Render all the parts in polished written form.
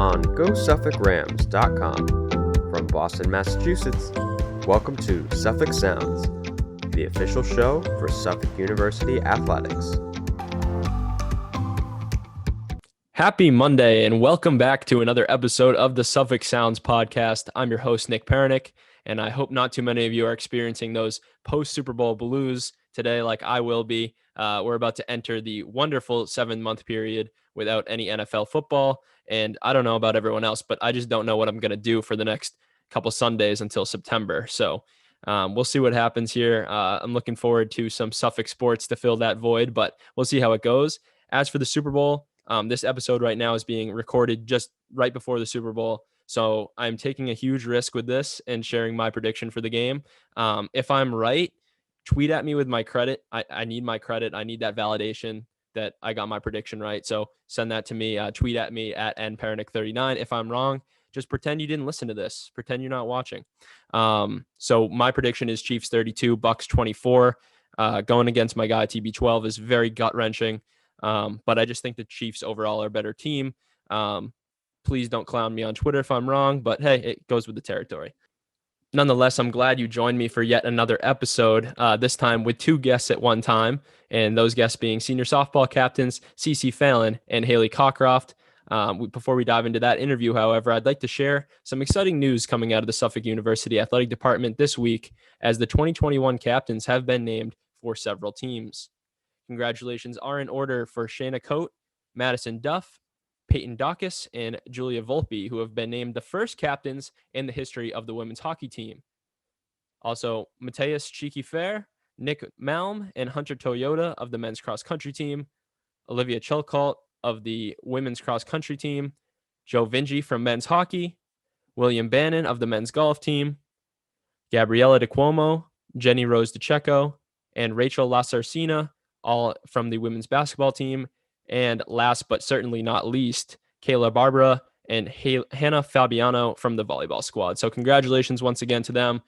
on GoSuffolkRams.com. From Boston, Massachusetts, welcome to Suffolk Sounds, the official show for Suffolk University athletics. Happy Monday and welcome back to another episode of the Suffolk Sounds podcast. I'm your host, Nick Pernick, and I hope not too many of you are experiencing those post-Super Bowl blues today like I will be. We're about to enter the wonderful 7-month period without any NFL football, and I don't know about everyone else, but I just don't know what I'm going to do for the next couple Sundays until September. So we'll see what happens here. I'm looking forward to some Suffolk sports to fill that void, but we'll see how it goes. As for the Super Bowl, this episode right now is being recorded just right before the Super Bowl. So I'm taking a huge risk with this and sharing my prediction for the game. If I'm right, tweet at me with my credit. I need my credit. I need that validation that I got my prediction right. So send that to me. Tweet at me at npernick39. If I'm wrong, just pretend you didn't listen to this. Pretend you're not watching. So my prediction is Chiefs 32, Bucks 24. Going against my guy TB12 is very gut-wrenching. But I just think the Chiefs overall are a better team. Please don't clown me on Twitter if I'm wrong, but hey, it goes with the territory. Nonetheless, I'm glad you joined me for yet another episode, this time with two guests at one time, and those guests being senior softball captains Constance Phelan and Hailey Cockroft. Before we dive into that interview, however, I'd like to share some exciting news coming out of the Suffolk University Athletic Department this week, as the 2021 captains have been named for several teams. Congratulations are in order for Shayna Coate, Madison Duff, Peyton Dawkins, and Julia Volpe, who have been named the first captains in the history of the women's hockey team. Also, Mateus Cheeky-Fair, Nick Malm, and Hunter Toyota of the men's cross-country team, Olivia Chilcott of the women's cross-country team, Joe Vinci from men's hockey, William Bannon of the men's golf team, Gabriella DeCuomo, Jenny Rose DeCecco, and Rachel Lasarcina, all from the women's basketball team. And last but certainly not least, Kayla Barbara and Hannah Fabiano from the volleyball squad. So congratulations once again to them.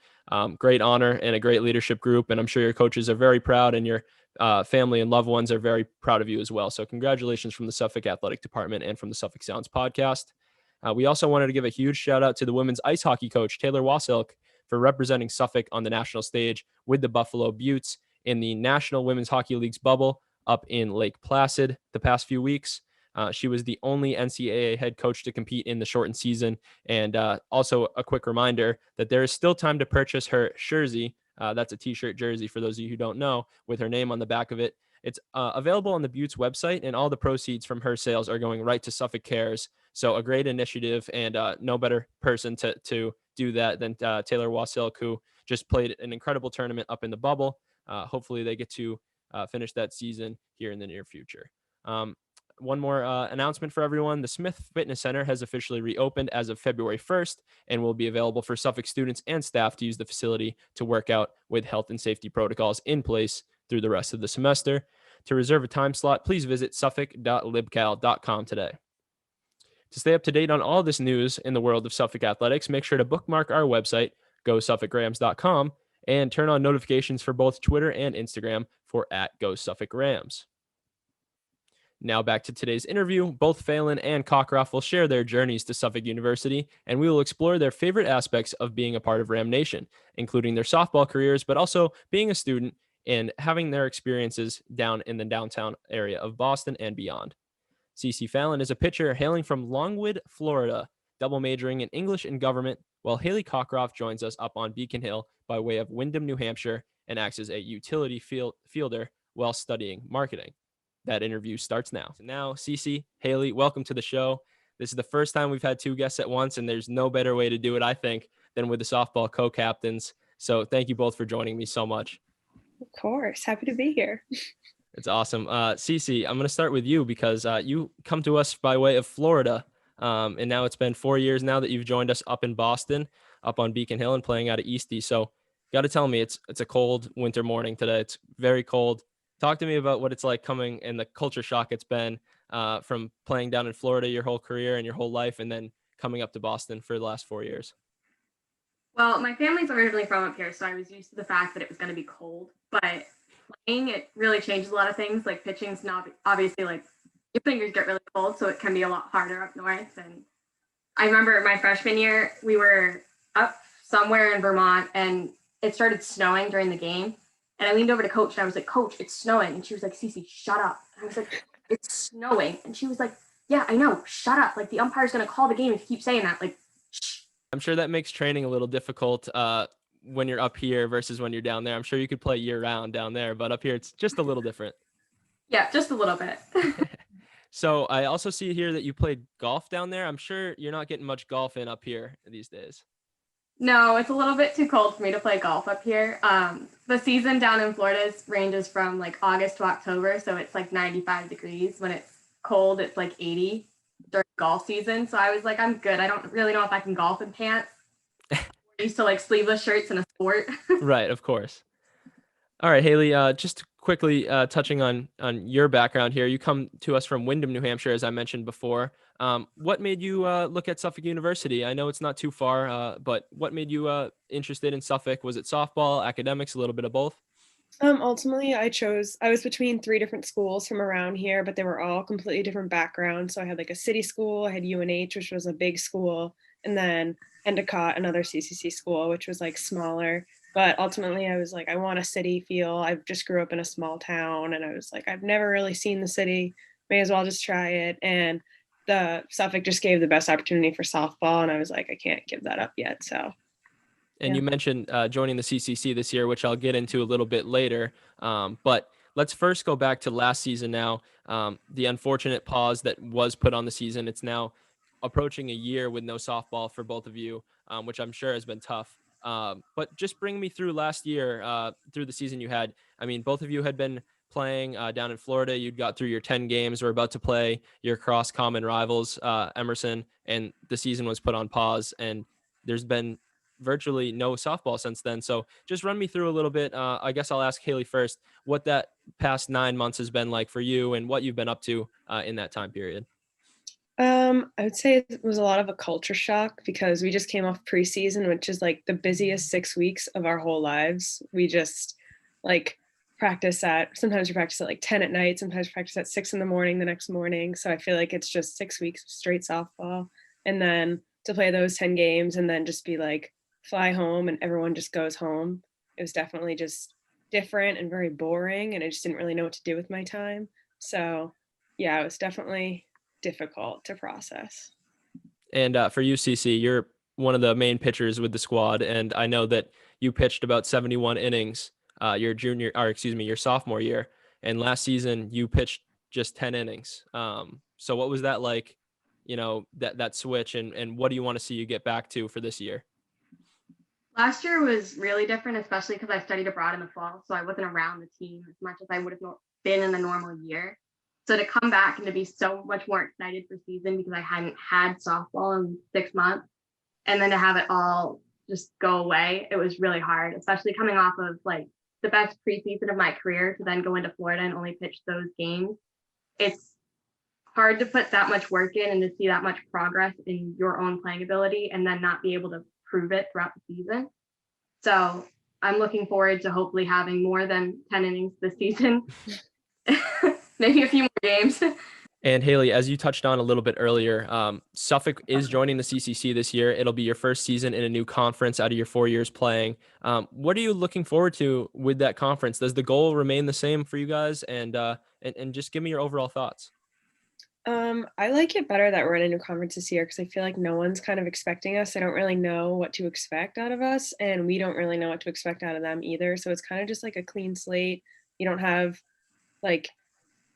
Great honor and a great leadership group. And I'm sure your coaches are very proud, and your family and loved ones are very proud of you as well. So congratulations from the Suffolk Athletic Department and from the Suffolk Sounds podcast. We also wanted to give a huge shout out to the women's ice hockey coach, Taylor Wasilk, for representing Suffolk on the national stage with the Buffalo Buttes in the National Women's Hockey League's bubble up in Lake Placid the past few weeks. She was the only NCAA head coach to compete in the shortened season. And also a quick reminder that there is still time to purchase her jersey. That's a t-shirt jersey for those of you who don't know, with her name on the back of it. It's available on the Buttes website, and all the proceeds from her sales are going right to Suffolk Cares. So a great initiative, and no better person to do that than Taylor Wasilk, who just played an incredible tournament up in the bubble. Hopefully they get to finish that season here in the near future. One more announcement for everyone. The Smith Fitness Center has officially reopened as of February 1st and will be available for Suffolk students and staff to use the facility to work out with health and safety protocols in place through the rest of the semester. To reserve a time slot, please visit suffolk.libcal.com today. To stay up to date on all this news in the world of Suffolk athletics, make sure to bookmark our website, GoSuffolkRams.com, and turn on notifications for both Twitter and Instagram for @GoSuffolkRams. Now back to today's interview. Both Phelan and Cockroft will share their journeys to Suffolk University, and we will explore their favorite aspects of being a part of Ram Nation, including their softball careers, but also being a student and having their experiences down in the downtown area of Boston and beyond. Constance Phelan is a pitcher hailing from Longwood, Florida, double majoring in English and government, while Hailey Cockroft joins us up on Beacon Hill by way of Windham, New Hampshire, and acts as a utility fielder while studying marketing. That interview starts now. Now, Cece, Hailey, welcome to the show. This is the first time we've had two guests at once, and there's no better way to do it, I think, than with the softball co-captains. So thank you both for joining me so much. Of course. Happy to be here. It's awesome. Cece, I'm going to start with you because you come to us by way of Florida. And now it's been 4 years now that you've joined us up in Boston, up on Beacon Hill and playing out of Eastie. So got to tell me, it's a cold winter morning today. It's very cold. Talk to me about what it's like coming and the culture shock it's been from playing down in Florida your whole career and your whole life, and then coming up to Boston for the last 4 years. Well, my family's originally from up here, so I was used to the fact that it was going to be cold. But playing, it really changes a lot of things. Like pitching's not obviously, like, your fingers get really cold, so it can be a lot harder up north. And I remember my freshman year, we were up somewhere in Vermont and it started snowing during the game. And I leaned over to coach and I was like, Coach, it's snowing. And she was like, Cece, shut up. And I was like, it's snowing. And she was like, yeah, I know. Shut up. Like the umpire's going to call the game if you keep saying that. Like, shh. I'm sure that makes training a little difficult when you're up here versus when you're down there. I'm sure you could play year round down there, but up here it's just a little different. Yeah, just a little bit. So I also see here that you played golf down there. I'm sure you're not getting much golf in up here these days. No, it's a little bit too cold for me to play golf up here. The season down in Florida ranges from like August to October. So it's like 95 degrees. When it's cold, it's like 80 during golf season. So I was like, I'm good. I don't really know if I can golf in pants. I used to like sleeveless shirts in a sport. Right, of course. All right, Hailey, just quickly touching on your background here. You come to us from Windham, New Hampshire, as I mentioned before. What made you look at Suffolk University? I know it's not too far, but what made you interested in Suffolk? Was it softball, academics, a little bit of both? Ultimately, I was between 3 different schools from around here, but they were all completely different backgrounds. So I had like a city school, I had UNH, which was a big school, and then Endicott, another CCC school, which was like smaller. But ultimately, I was like, I want a city feel. I just grew up in a small town, and I was like, I've never really seen the city. May as well just try it. And the Suffolk just gave the best opportunity for softball, and I was like, I can't give that up yet. So And yeah. you mentioned joining the CCC this year, which I'll get into a little bit later. But let's first go back to last season now. The unfortunate pause that was put on the season. It's now approaching a year with no softball for both of you, which I'm sure has been tough. But just bring me through last year, through the season you had. I mean, both of you had been playing down in Florida. You'd got through your 10 games. We're about to play your cross common rivals, Emerson, and the season was put on pause. And there's been virtually no softball since then. So just run me through a little bit. I guess I'll ask Hailey first what that past 9 months has been like for you and what you've been up to in that time period. I would say it was a lot of a culture shock because we just came off preseason, which is like the busiest 6 weeks of our whole lives. We just like sometimes we practice at like 10 at night, sometimes we practice at 6 in the morning the next morning. So I feel like it's just 6 weeks of straight softball. And then to play those 10 games and then just be like, fly home and everyone just goes home. It was definitely just different and very boring. And I just didn't really know what to do with my time. So yeah, it was definitely difficult to process. And for you, CC, you're one of the main pitchers with the squad. And I know that you pitched about 71 innings your sophomore year. And last season you pitched just 10 innings. So what was that like, that switch and what do you want to see you get back to for this year? Last year was really different, especially because I studied abroad in the fall. So I wasn't around the team as much as I would have been in a normal year. So to come back and to be so much more excited for season because I hadn't had softball in 6 months and then to have it all just go away, it was really hard, especially coming off of like the best preseason of my career to then go into Florida and only pitch those games. It's hard to put that much work in and to see that much progress in your own playing ability and then not be able to prove it throughout the season. So I'm looking forward to hopefully having more than 10 innings this season. Maybe a few more games. And Hailey, as you touched on a little bit earlier, Suffolk is joining the CCC this year. It'll be your first season in a new conference out of your 4 years playing. What are you looking forward to with that conference? Does the goal remain the same for you guys? And just give me your overall thoughts. I like it better that we're in a new conference this year because I feel like no one's kind of expecting us. They don't really know what to expect out of us, and we don't really know what to expect out of them either. So it's kind of just like a clean slate. You don't have like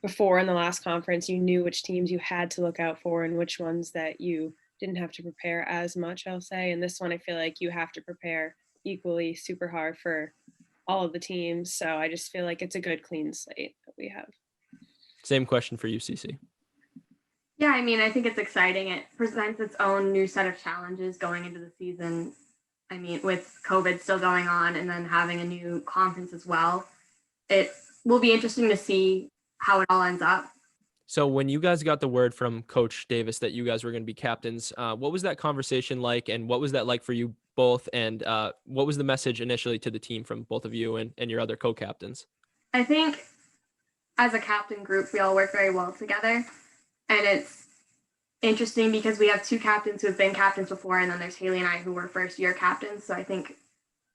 before in the last conference, you knew which teams you had to look out for and which ones that you didn't have to prepare as much, I'll say. And this one, I feel like you have to prepare equally super hard for all of the teams. So I just feel like it's a good clean slate that we have. Same question for you, CC. Yeah, I mean, I think it's exciting. It presents its own new set of challenges going into the season. I mean, with COVID still going on and then having a new conference as well, it will be interesting to see how it all ends up. So when you guys got the word from Coach Davis that you guys were going to be captains, what was that conversation like? And what was that like for you both? And what was the message initially to the team from both of you and your other co-captains? I think as a captain group, we all work very well together. And it's interesting because we have two captains who have been captains before, and then there's Hailey and I who were first year captains. So I think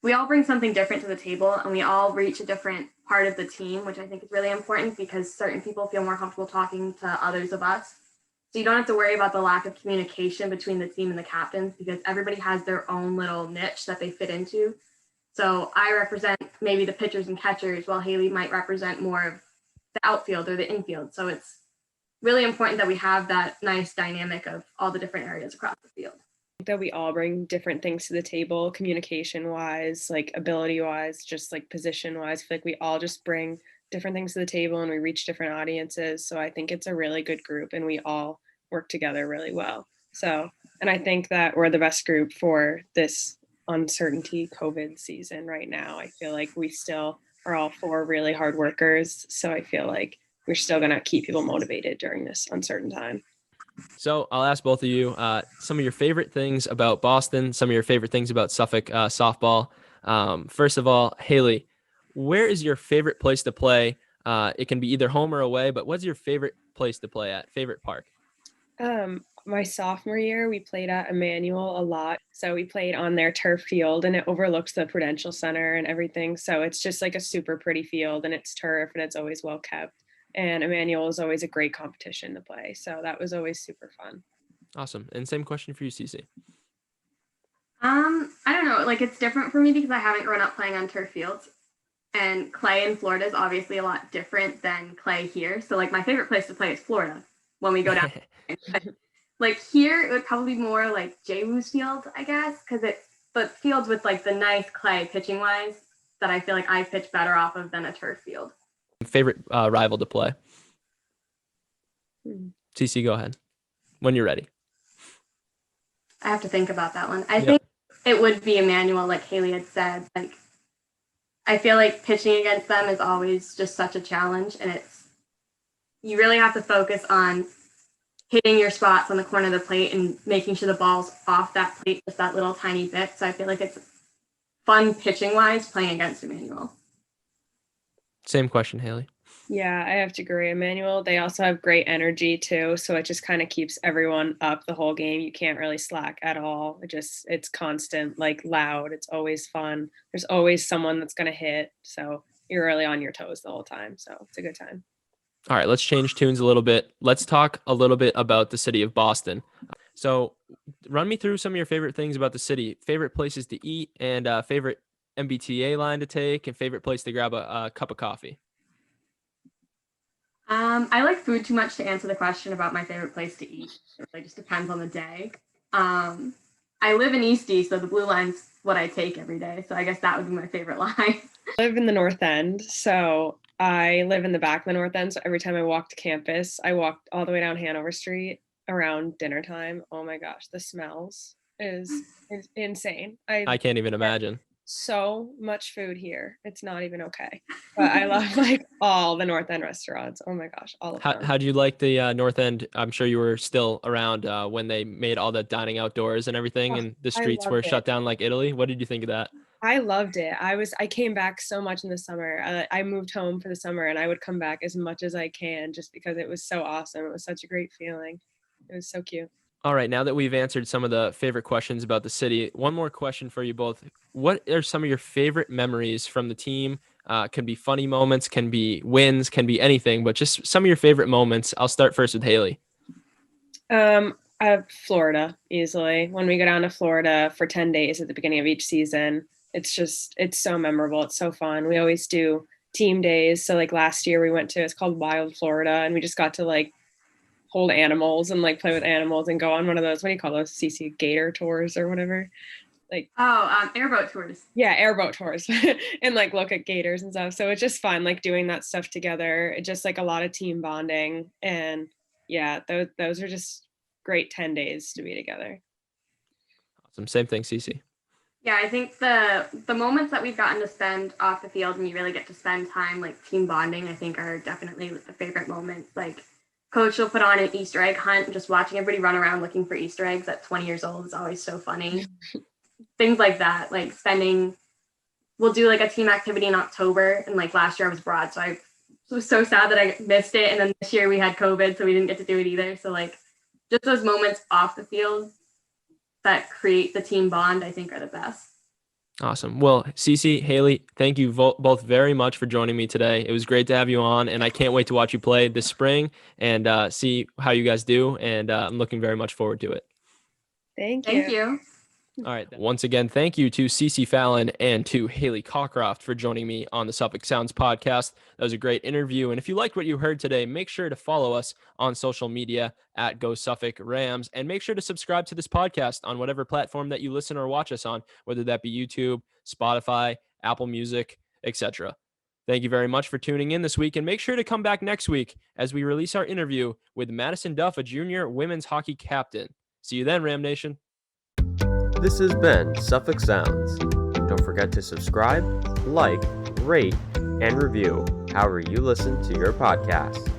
we all bring something different to the table, and we all reach a different part of the team, which I think is really important because certain people feel more comfortable talking to others of us. So you don't have to worry about the lack of communication between the team and the captains because everybody has their own little niche that they fit into. So I represent maybe the pitchers and catchers, while Hailey might represent more of the outfield or the infield. So it's really important that we have that nice dynamic of all the different areas across the field. That we all bring different things to the table, communication wise, like ability wise, just like position wise. I feel like we all just bring different things to the table and we reach different audiences. So I think it's a really good group and we all work together really well. So, and I think that we're the best group for this uncertainty COVID season right now. I feel like we still are all four really hard workers. So I feel like we're still going to keep people motivated during this uncertain time. So I'll ask both of you some of your favorite things about Boston, some of your favorite things about Suffolk softball. First of all, Hailey, where is your favorite place to play? It can be either home or away, but what's your favorite place to play at? Favorite park? My sophomore year, we played at Emmanuel a lot. So we played on their turf field and it overlooks the Prudential Center and everything. So it's just like a super pretty field and it's turf and it's always well kept. And Emmanuel is always a great competition to play. So that was always super fun. Awesome. And same question for you, Cece. I don't know. Like it's different for me because I haven't grown up playing on turf fields. And clay in Florida is obviously a lot different than clay here. So like my favorite place to play is Florida when we go down. Like here, it would probably be more like Jay Wu's field, I guess, because it's the fields with like the nice clay pitching wise that I feel like I pitch better off of than a turf field. Favorite rival to play? CC, go ahead when you're ready. I have to think about that one. I think it would be Emmanuel, like Hailey had said. Like I feel like pitching against them is always just such a challenge, and you really have to focus on hitting your spots on the corner of the plate and making sure the ball's off that plate just that little tiny bit. So I feel like it's fun pitching wise playing against Emmanuel. Same question, Hailey. Yeah, I have to agree. Emmanuel, they also have great energy too. So it just kind of keeps everyone up the whole game. You can't really slack at all. It's constant, like loud. It's always fun. There's always someone that's going to hit. So you're really on your toes the whole time. So it's a good time. All right, let's change tunes a little bit. Let's talk a little bit about the city of Boston. So run me through some of your favorite things about the city, favorite places to eat and favorite MBTA line to take and favorite place to grab a cup of coffee. I like food too much to answer the question about my favorite place to eat. It really just depends on the day. I live in Eastie, so the blue line's what I take every day. So I guess that would be my favorite line. I live in the North End, so I live in the back of the North End. So every time I walk to campus, I walk all the way down Hanover Street around dinner time. Oh my gosh, the smells is insane. I can't even imagine. So much food here. It's not even okay. But I love like all the North End restaurants. Oh my gosh, all of them. How do you like the North End? I'm sure you were still around when they made all the dining outdoors and everything and the streets were shut down like Italy. What did you think of that? I loved it. I came back so much in the summer. I moved home for the summer and I would come back as much as I can just because it was so awesome. It was such a great feeling. It was so cute. All right, now that we've answered some of the favorite questions about the city, one more question for you both. What are some of your favorite memories from the team? Can be funny moments, can be wins, can be anything, but just some of your favorite moments. I'll start first with Hailey. Florida, easily. When we go down to Florida for 10 days at the beginning of each season, it's so memorable. It's so fun. We always do team days. So like last year it's called Wild Florida, and we just got to like hold animals and like play with animals and go on one of those, what do you call those, CC, gator tours or whatever? Like airboat tours. Yeah, airboat tours and like look at gators and stuff. So it's just fun like doing that stuff together. It's just like a lot of team bonding, and yeah, those are just great 10 days to be together. Awesome. Same thing, Cece. Yeah, I think the moments that we've gotten to spend off the field and you really get to spend time like team bonding, I think are definitely the favorite moments. Like Coach will put on an Easter egg hunt, and just watching everybody run around looking for Easter eggs at 20 years old is always so funny. Things like that, like we'll do like a team activity in October, and like last year I was abroad, so I was so sad that I missed it. And then this year we had COVID, so we didn't get to do it either. So like just those moments off the field that create the team bond, I think, are the best. Awesome. Well, Cece, Hailey, thank you both very much for joining me today. It was great to have you on, and I can't wait to watch you play this spring and see how you guys do. And I'm looking very much forward to it. Thank Thank you. you. All right. Once again, thank you to Constance Phelan and to Hailey Cockroft for joining me on the Suffolk Sounds podcast. That was a great interview. And if you liked what you heard today, make sure to follow us on social media at Go Suffolk Rams, and make sure to subscribe to this podcast on whatever platform that you listen or watch us on, whether that be YouTube, Spotify, Apple Music, etc. Thank you very much for tuning in this week, and make sure to come back next week as we release our interview with Madison Duff, a junior women's hockey captain. See you then, Ram Nation. This has been Suffolk Sounds. Don't forget to subscribe, like, rate, and review however you listen to your podcast.